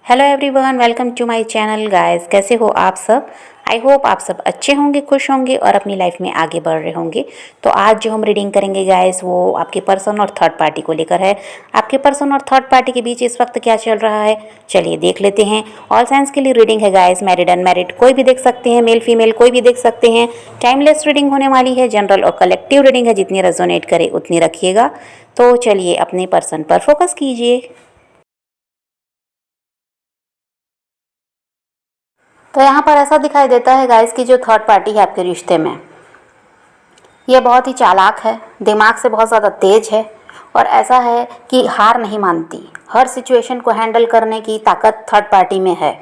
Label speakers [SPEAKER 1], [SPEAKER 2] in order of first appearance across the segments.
[SPEAKER 1] Hello everyone, welcome to my channel guys. कैसे हो आप सब? आई होप आप सब अच्छे होंगे, खुश होंगे और अपनी लाइफ में आगे बढ़ रहे होंगे। तो आज जो हम रीडिंग करेंगे गाइस वो आपके पर्सन और थर्ड पार्टी को लेकर है। आपके पर्सन और थर्ड पार्टी के बीच इस वक्त क्या चल रहा है, चलिए देख लेते हैं। ऑल साइंस के लिए रीडिंग है गाइस, मैरिड अनमैरिड कोई भी देख सकते हैं, मेल फीमेल कोई भी देख सकते हैं। टाइमलेस रीडिंग होने वाली है, जनरल और कलेक्टिव रीडिंग है, जितनी रेजोनेट करे उतनी रखिएगा। तो चलिए अपने पर्सन पर फोकस कीजिए। तो यहाँ पर ऐसा दिखाई देता है गाइस कि जो थर्ड पार्टी है आपके रिश्ते में, ये बहुत ही चालाक है, दिमाग से बहुत ज़्यादा तेज है और ऐसा है कि हार नहीं मानती। हर सिचुएशन को हैंडल करने की ताकत थर्ड पार्टी में है।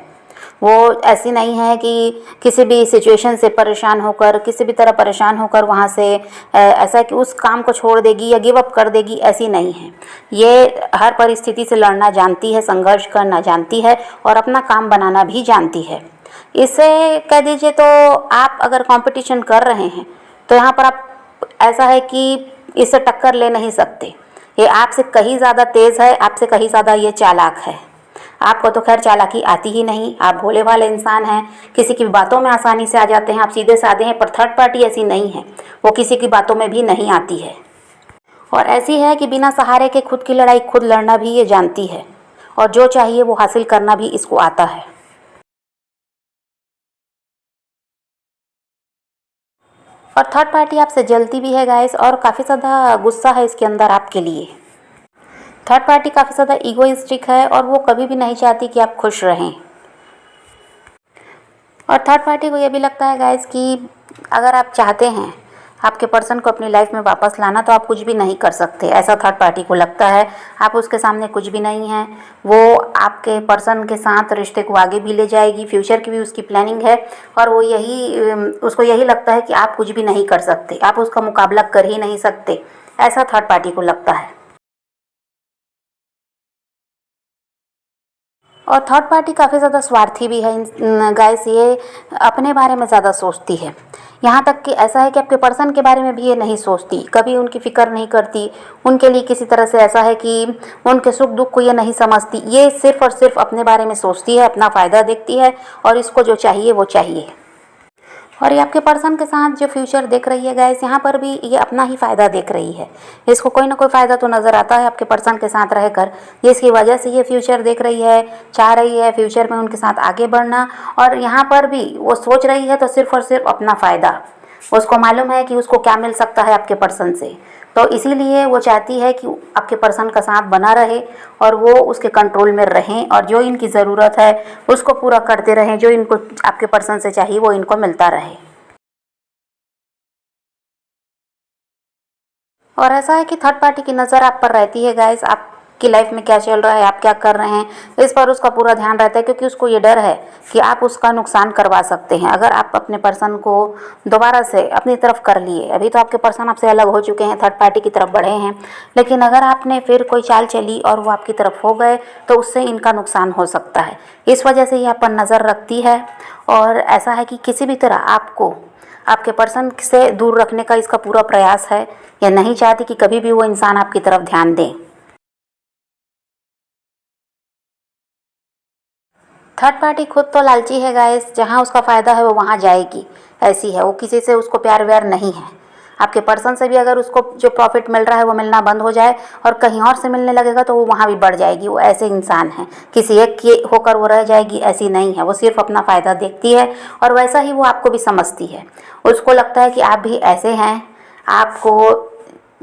[SPEAKER 1] वो ऐसी नहीं है कि किसी भी सिचुएशन से परेशान होकर, किसी भी तरह परेशान होकर वहाँ से ऐसा कि उस काम को छोड़ देगी या गिव अप कर देगी, ऐसी नहीं है। ये हर परिस्थिति से लड़ना जानती है, संघर्ष करना जानती है और अपना काम बनाना भी जानती है। इससे कह दीजिए तो आप अगर कंपटीशन कर रहे हैं तो यहाँ पर आप ऐसा है कि इससे टक्कर ले नहीं सकते। ये आपसे कहीं ज़्यादा तेज़ है, आपसे कहीं ज़्यादा ये चालाक है। आपको तो खैर चालाकी आती ही नहीं, आप भोले भाले इंसान हैं, किसी की बातों में आसानी से आ जाते हैं, आप सीधे साधे हैं। पर थर्ड पार्टी ऐसी नहीं है, वो किसी की बातों में भी नहीं आती है और ऐसी है कि बिना सहारे के खुद की लड़ाई खुद लड़ना भी ये जानती है और जो चाहिए वो हासिल करना भी इसको आता है। और थर्ड पार्टी आपसे जलती भी है गाइस और काफ़ी ज़्यादा गुस्सा है इसके अंदर आपके लिए। थर्ड पार्टी काफ़ी ज़्यादा ईगोइस्टिक है और वो कभी भी नहीं चाहती कि आप खुश रहें। और थर्ड पार्टी को ये भी लगता है गाइस कि अगर आप चाहते हैं आपके पर्सन को अपनी लाइफ में वापस लाना तो आप कुछ भी नहीं कर सकते, ऐसा थर्ड पार्टी को लगता है। आप उसके सामने कुछ भी नहीं हैं। वो आपके पर्सन के साथ रिश्ते को आगे भी ले जाएगी, फ्यूचर की भी उसकी प्लानिंग है और वो उसको यही लगता है कि आप कुछ भी नहीं कर सकते, आप उसका मुकाबला कर ही नहीं सकते, ऐसा थर्ड पार्टी को लगता है। और थर्ड पार्टी काफ़ी ज़्यादा स्वार्थी भी है गाइस, ये अपने बारे में ज़्यादा सोचती है। यहाँ तक कि ऐसा है कि आपके पर्सन के बारे में भी ये नहीं सोचती, कभी उनकी फ़िक्र नहीं करती, उनके लिए किसी तरह से ऐसा है कि उनके सुख दुख को ये नहीं समझती। ये सिर्फ़ और सिर्फ अपने बारे में सोचती है, अपना फ़ायदा देखती है और इसको जो चाहिए वो चाहिए। और ये आपके पर्सन के साथ जो फ्यूचर देख रही है गाइस, यहाँ पर भी ये अपना ही फ़ायदा देख रही है। इसको कोई ना कोई फ़ायदा तो नज़र आता है आपके पर्सन के साथ रहकर, जिसकी वजह से ये फ्यूचर देख रही है, चाह रही है फ्यूचर में उनके साथ आगे बढ़ना। और यहाँ पर भी वो सोच रही है तो सिर्फ़ और सिर्फ अपना फ़ायदा। उसको मालूम है कि उसको क्या मिल सकता है आपके पर्सन से, तो इसीलिए वो चाहती है कि आपके पर्सन का साथ बना रहे और वो उसके कंट्रोल में रहें और जो इनकी ज़रूरत है उसको पूरा करते रहें, जो इनको आपके पर्सन से चाहिए वो इनको मिलता रहे। और ऐसा है कि थर्ड पार्टी की नज़र आप पर रहती है गाइस, आपकी लाइफ में क्या चल रहा है, आप क्या कर रहे हैं, इस पर उसका पूरा ध्यान रहता है, क्योंकि उसको ये डर है कि आप उसका नुकसान करवा सकते हैं अगर आप अपने पर्सन को दोबारा से अपनी तरफ कर लिए। अभी तो आपके पर्सन आपसे अलग हो चुके हैं, थर्ड पार्टी की तरफ बढ़े हैं, लेकिन अगर आपने फिर कोई चाल चली और वो आपकी तरफ हो गए तो उससे इनका नुकसान हो सकता है। इस वजह से ये आप पर नज़र रखती है और ऐसा है कि किसी भी तरह आपको आपके पर्सन से दूर रखने का इसका पूरा प्रयास है। या नहीं चाहती कि कभी भी वो इंसान आपकी तरफ ध्यान दे। थर्ड पार्टी खुद तो लालची है गाइस, जहाँ उसका फ़ायदा है वो वहाँ जाएगी, ऐसी है वो। किसी से उसको प्यार व्यार नहीं है। आपके पर्सन से भी अगर उसको जो प्रॉफिट मिल रहा है वो मिलना बंद हो जाए और कहीं और से मिलने लगेगा तो वो वहाँ भी बढ़ जाएगी। वो ऐसे इंसान है, किसी एक की होकर वो रह जाएगी, ऐसी नहीं है। वो सिर्फ अपना फ़ायदा देखती है और वैसा ही वो आपको भी समझती है। उसको लगता है कि आप भी ऐसे हैं, आपको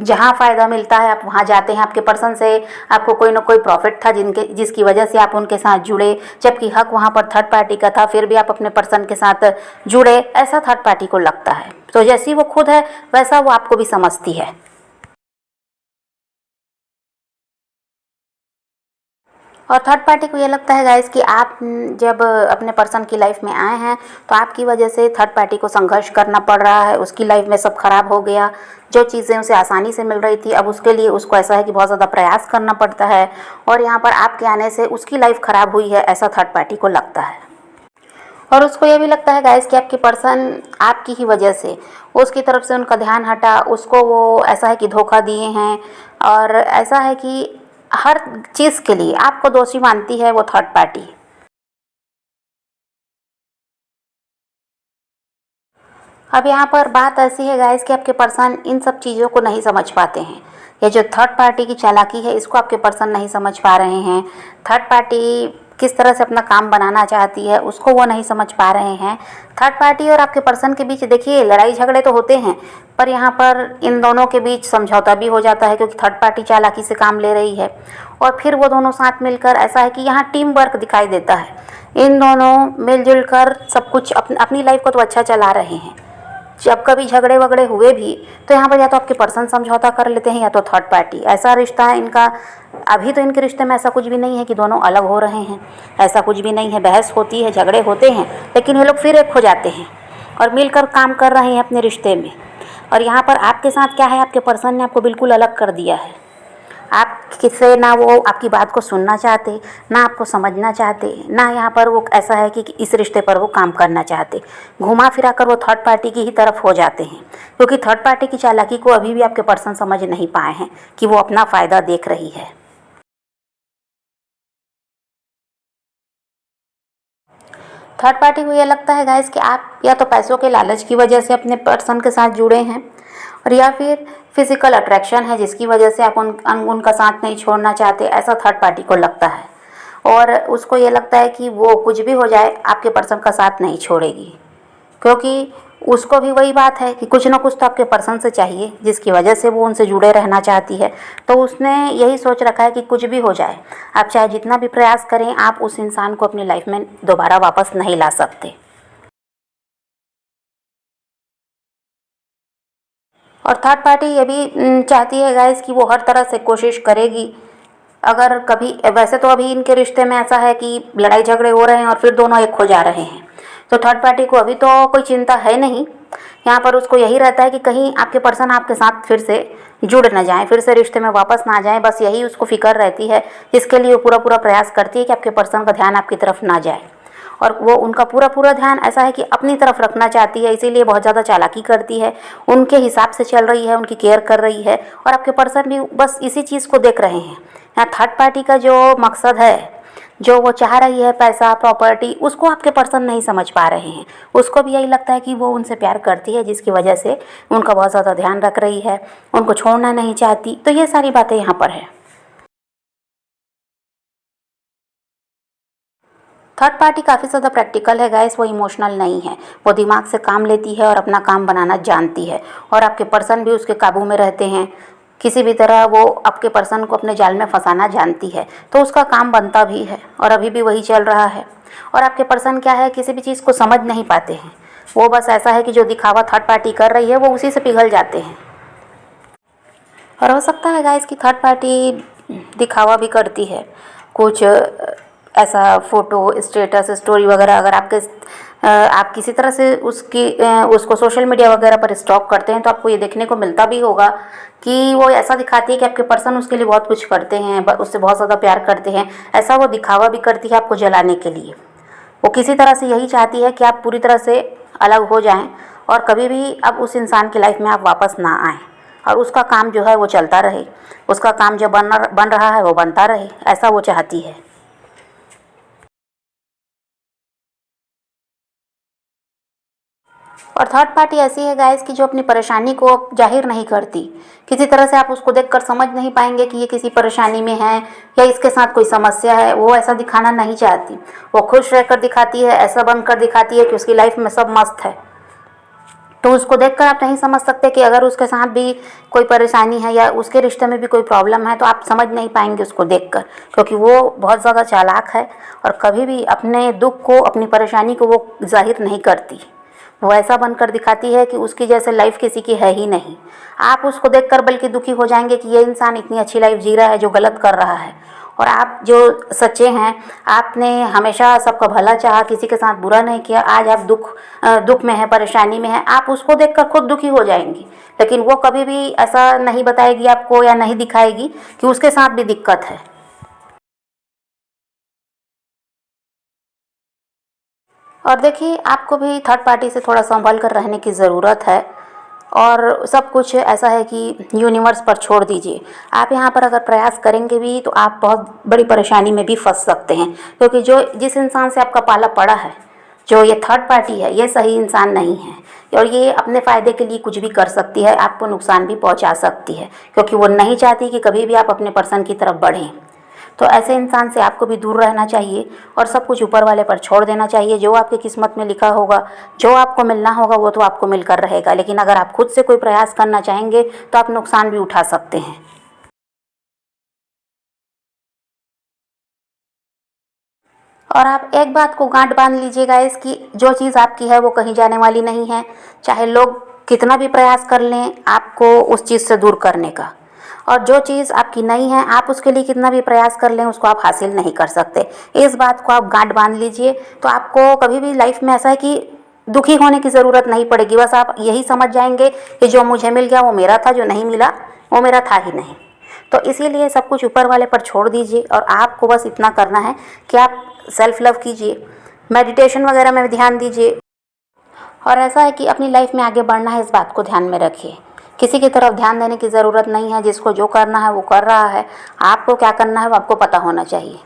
[SPEAKER 1] जहाँ फ़ायदा मिलता है आप वहाँ जाते हैं। आपके पर्सन से आपको कोई ना कोई प्रॉफिट था जिसकी वजह से आप उनके साथ जुड़े, जबकि हक वहाँ पर थर्ड पार्टी का था, फिर भी आप अपने पर्सन के साथ जुड़े, ऐसा थर्ड पार्टी को लगता है। तो जैसी वो खुद है वैसा वो आपको भी समझती है। और थर्ड पार्टी को ये लगता है गाइस कि आप जब अपने पर्सन की लाइफ में आए हैं तो आपकी वजह से थर्ड पार्टी को संघर्ष करना पड़ रहा है। उसकी लाइफ में सब खराब हो गया, जो चीज़ें उसे आसानी से मिल रही थी अब उसके लिए उसको ऐसा है कि बहुत ज़्यादा प्रयास करना पड़ता है और यहाँ पर आपके आने से उसकी लाइफ ख़राब हुई है, ऐसा थर्ड पार्टी को लगता है। और उसको ये भी लगता है गाइस कि आपकी पर्सन आपकी ही वजह से उसकी तरफ से उनका ध्यान हटा, उसको वो ऐसा है कि धोखा दिए हैं और ऐसा है कि हर चीज़ के लिए आपको दोषी मानती है वो थर्ड पार्टी। अब यहाँ पर बात ऐसी है गाइस कि आपके पर्सन इन सब चीज़ों को नहीं समझ पाते हैं। ये जो थर्ड पार्टी की चालाकी है इसको आपके पर्सन नहीं समझ पा रहे हैं। थर्ड पार्टी किस तरह से अपना काम बनाना चाहती है उसको वो नहीं समझ पा रहे हैं। थर्ड पार्टी और आपके पर्सन के बीच देखिए लड़ाई झगड़े तो होते हैं, पर यहाँ पर इन दोनों के बीच समझौता भी हो जाता है क्योंकि थर्ड पार्टी चालाकी से काम ले रही है और फिर वो दोनों साथ मिलकर, ऐसा है कि यहाँ टीम वर्क दिखाई देता है। इन दोनों मिलजुल कर सब कुछ अपनी लाइफ को तो अच्छा चला रहे हैं। जब कभी झगड़े वगड़े हुए भी तो यहाँ पर या तो आपके पर्सन समझौता कर लेते हैं या तो थर्ड पार्टी। ऐसा रिश्ता है इनका। अभी तो इनके रिश्ते में ऐसा कुछ भी नहीं है कि दोनों अलग हो रहे हैं, ऐसा कुछ भी नहीं है। बहस होती है, झगड़े होते हैं, लेकिन ये लोग फिर एक हो जाते हैं और मिलकर काम कर रहे हैं अपने रिश्ते में। और यहाँ पर आपके साथ क्या है, आपके पर्सन ने आपको बिल्कुल अलग कर दिया है। आप किससे ना वो आपकी बात को सुनना चाहते, ना आपको समझना चाहते, ना यहाँ पर वो ऐसा है कि इस रिश्ते पर वो काम करना चाहते। घुमा फिरा कर वो थर्ड पार्टी की ही तरफ हो जाते हैं क्योंकि थर्ड पार्टी की चालाकी को अभी भी आपके पर्सन समझ नहीं पाए हैं कि वो अपना फ़ायदा देख रही है। थर्ड पार्टी को ये लगता है गाइस कि आप या तो पैसों के लालच की वजह से अपने पर्सन के साथ जुड़े हैं और या फिर फिजिकल अट्रैक्शन है जिसकी वजह से आप उनका साथ नहीं छोड़ना चाहते, ऐसा थर्ड पार्टी को लगता है। और उसको ये लगता है कि वो कुछ भी हो जाए आपके पर्सन का साथ नहीं छोड़ेगी क्योंकि उसको भी वही बात है कि कुछ ना कुछ तो आपके पर्सन से चाहिए जिसकी वजह से वो उनसे जुड़े रहना चाहती है। तो उसने यही सोच रखा है कि कुछ भी हो जाए, आप चाहे जितना भी प्रयास करें, आप उस इंसान को अपनी लाइफ में दोबारा वापस नहीं ला सकते। और थर्ड पार्टी ये भी चाहती है गाइस कि वो हर तरह से कोशिश करेगी। अगर कभी, वैसे तो अभी इनके रिश्ते में ऐसा है कि लड़ाई झगड़े हो रहे हैं और फिर दोनों एक हो जा रहे हैं, तो थर्ड पार्टी को अभी तो कोई चिंता है नहीं। यहाँ पर उसको यही रहता है कि कहीं आपके पर्सन आपके साथ फिर से जुड़ न जाएं, फिर से रिश्ते में वापस ना जाएं, बस यही उसको फिक्र रहती है। जिसके लिए वो पूरा पूरा प्रयास करती है कि आपके पर्सन का ध्यान आपकी तरफ ना जाए और वो उनका पूरा पूरा ध्यान ऐसा है कि अपनी तरफ रखना चाहती है, इसीलिए बहुत ज़्यादा चालाकी करती है, उनके हिसाब से चल रही है, उनकी केयर कर रही है। और आपके पर्सन भी बस इसी चीज़ को देख रहे हैं। यहाँ थर्ड पार्टी का जो मकसद है, जो वो चाह रही है, पैसा प्रॉपर्टी, उसको आपके पर्सन नहीं समझ पा रहे हैं। उसको भी यही लगता है कि वो उनसे प्यार करती है जिसकी वजह से उनका बहुत ज़्यादा ध्यान रख रही है, उनको छोड़ना नहीं चाहती। तो ये सारी बातें यहाँ पर है। थर्ड पार्टी काफ़ी ज़्यादा प्रैक्टिकल है गाइस, वो इमोशनल नहीं है। वो दिमाग से काम लेती है और अपना काम बनाना जानती है और आपके पर्सन भी उसके काबू में रहते हैं। किसी भी तरह वो आपके पर्सन को अपने जाल में फंसाना जानती है, तो उसका काम बनता भी है और अभी भी वही चल रहा है। और आपके पर्सन क्या है, किसी भी चीज़ को समझ नहीं पाते हैं। वो बस ऐसा है कि जो दिखावा थर्ड पार्टी कर रही है वो उसी से पिघल जाते हैं। और हो सकता है गाइस कि थर्ड पार्टी दिखावा भी करती है कुछ ऐसा, फ़ोटो स्टेटस स्टोरी वगैरह। अगर आप किसी तरह से उसको सोशल मीडिया वगैरह पर स्टॉक करते हैं तो आपको ये देखने को मिलता भी होगा कि वो ऐसा दिखाती है कि आपके पर्सन उसके लिए बहुत कुछ करते हैं, उससे बहुत ज़्यादा प्यार करते हैं। ऐसा वो दिखावा भी करती है आपको जलाने के लिए। वो किसी तरह से यही चाहती है कि आप पूरी तरह से अलग हो जाएं और कभी भी अब उस इंसान की लाइफ में आप वापस ना आएँ और उसका काम जो है वो चलता रहे, उसका काम जो बन रहा है वो बनता रहे, ऐसा वो चाहती है। और थर्ड पार्टी ऐसी है गाइस कि जो अपनी परेशानी को जाहिर नहीं करती। किसी तरह से आप उसको देखकर समझ नहीं पाएंगे कि ये किसी परेशानी में है या इसके साथ कोई समस्या है। वो ऐसा दिखाना नहीं चाहती। वो खुश रहकर दिखाती है, ऐसा बनकर दिखाती है कि उसकी लाइफ में सब मस्त है। तो उसको देखकर आप नहीं समझ सकते कि अगर उसके साथ भी कोई परेशानी है या उसके रिश्ते में भी कोई प्रॉब्लम है, तो आप समझ नहीं पाएंगे उसको देखकर, क्योंकि वो बहुत ज़्यादा चालाक है और कभी भी अपने दुख को, अपनी परेशानी को वो जाहिर नहीं करती। वो ऐसा बनकर दिखाती है कि उसकी जैसे लाइफ किसी की है ही नहीं। आप उसको देखकर बल्कि दुखी हो जाएंगे कि ये इंसान इतनी अच्छी लाइफ जी रहा है जो गलत कर रहा है। और आप जो सच्चे हैं, आपने हमेशा सबका भला चाहा, किसी के साथ बुरा नहीं किया, आज आप दुख में है, परेशानी में है, आप उसको देखकर खुद दुखी हो जाएंगी। लेकिन वो कभी भी ऐसा नहीं बताएगी आपको या नहीं दिखाएगी कि उसके साथ भी दिक्कत है। और देखिए, आपको भी थर्ड पार्टी से थोड़ा संभल कर रहने की ज़रूरत है और सब कुछ ऐसा है कि यूनिवर्स पर छोड़ दीजिए। आप यहाँ पर अगर प्रयास करेंगे भी तो आप बहुत बड़ी परेशानी में भी फंस सकते हैं, क्योंकि जिस इंसान से आपका पाला पड़ा है, जो ये थर्ड पार्टी है ये सही इंसान नहीं है और ये अपने फ़ायदे के लिए कुछ भी कर सकती है, आपको नुकसान भी पहुंचा सकती है, क्योंकि वो नहीं चाहती कि कभी भी आप अपने पर्सन की तरफ बढ़ें। तो ऐसे इंसान से आपको भी दूर रहना चाहिए और सब कुछ ऊपर वाले पर छोड़ देना चाहिए। जो आपकी किस्मत में लिखा होगा, जो आपको मिलना होगा वो तो आपको मिलकर रहेगा, लेकिन अगर आप खुद से कोई प्रयास करना चाहेंगे तो आप नुकसान भी उठा सकते हैं। और आप एक बात को गांठ बांध लीजिएगा इसकी, जो चीज़ आपकी है वो कहीं जाने वाली नहीं है। चाहे लोग कितना भी प्रयास कर लें आपको उस चीज़ से दूर करने का, और जो चीज़ आपकी नहीं है आप उसके लिए कितना भी प्रयास कर लें उसको आप हासिल नहीं कर सकते। इस बात को आप गांठ बांध लीजिए, तो आपको कभी भी लाइफ में ऐसा है कि दुखी होने की ज़रूरत नहीं पड़ेगी। बस आप यही समझ जाएंगे कि जो मुझे मिल गया वो मेरा था, जो नहीं मिला वो मेरा था ही नहीं। तो इसीलिए सब कुछ ऊपर वाले पर छोड़ दीजिए और आपको बस इतना करना है कि आप सेल्फ लव कीजिए, मेडिटेशन वगैरह में ध्यान दीजिए। और ऐसा है कि अपनी लाइफ में आगे बढ़ना है, इस बात को ध्यान में रखिए। किसी की तरफ ध्यान देने की ज़रूरत नहीं है, जिसको जो करना है वो कर रहा है। आपको क्या करना है वो आपको पता होना चाहिए।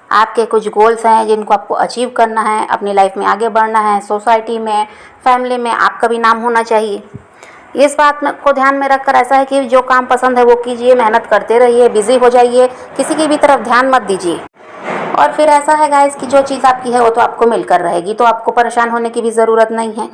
[SPEAKER 1] आपके कुछ गोल्स हैं जिनको आपको अचीव करना है, अपनी लाइफ में आगे बढ़ना है, सोसाइटी में, फैमिली में आपका भी नाम होना चाहिए। इस बात में को ध्यान में रखकर ऐसा है कि जो काम पसंद है वो कीजिए, मेहनत करते रहिए, बिजी हो जाइए, किसी की भी तरफ ध्यान मत दीजिए। और फिर ऐसा है गाइस कि जो चीज़ आपकी है वो तो आपको मिलकर रहेगी, तो आपको परेशान होने की भी ज़रूरत नहीं है।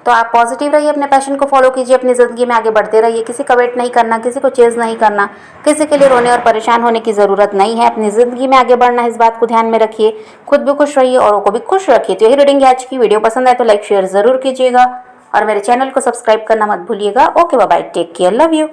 [SPEAKER 1] तो आप पॉजिटिव रहिए, अपने पैशन को फॉलो कीजिए, अपनी ज़िंदगी में आगे बढ़ते रहिए। किसी का वेट नहीं करना, किसी को चेज़ नहीं करना, किसी के लिए रोने और परेशान होने की ज़रूरत नहीं है। अपनी ज़िंदगी में आगे बढ़ना है, इस बात को ध्यान में रखिए। खुद भी खुश रहिए, औरों को भी खुश रखिए। तो यही रीडिंग है आज की। वीडियो पसंद आए तो लाइक शेयर ज़रूर कीजिएगा और मेरे चैनल को सब्सक्राइब करना मत भूलिएगा। Okay bye, take care, love you.